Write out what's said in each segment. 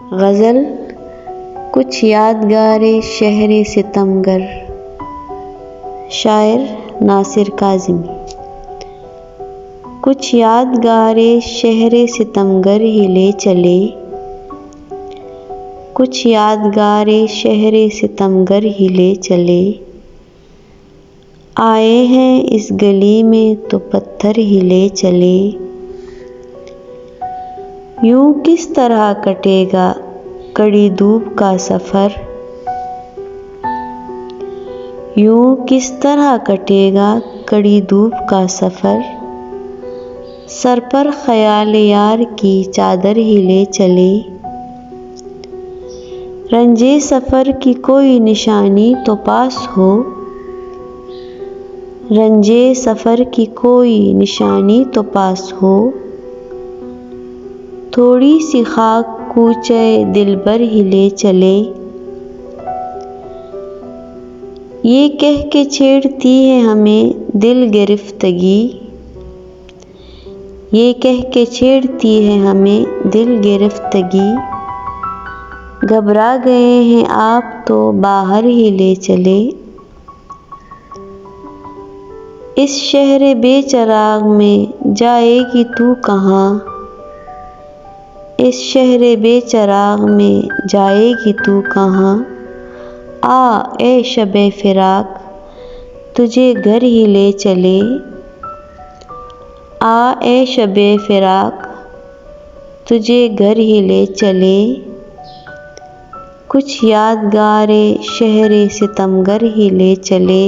गज़ल कुछ यादगारे शहरे सितमगर। शायर नासिर काज़मी। कुछ यादगारे शहरे सितमगर ही ले चले, कुछ यादगारे शहरे सितमगर ही ले चले। आए हैं इस गली में तो पत्थर ही ले चले। यूं किस तरह कटेगा कड़ी धूप का सफ़र, यूं किस तरह कटेगा कड़ी धूप का सफ़र। सर पर ख्याल यार की चादर ही ले चले। रंजे सफ़र की कोई निशानी तो पास हो, रंजे सफ़र की कोई निशानी तो पास हो। थोड़ी सी खाक कूचे दिलबर ही ले चले। ये कह के छेड़ती है हमें दिल गिरफ्तगी, ये कह के छेड़ती है हमें दिल गिरफ्तगी। घबरा गए हैं आप तो बाहर ही ले चले। इस शहर बेचराग में जाएगी तू कहाँ, इस शहर बेचराग में जाएगी तू कहाँ। आ ए शबे फिराक तुझे घर ही ले चले, आ ए शबे फिराक तुझे घर ही ले चले। कुछ यादगारे शहरे सितमगर ही ले चले।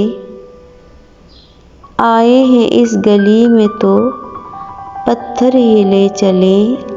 आए हैं इस गली में तो पत्थर ही ले चले।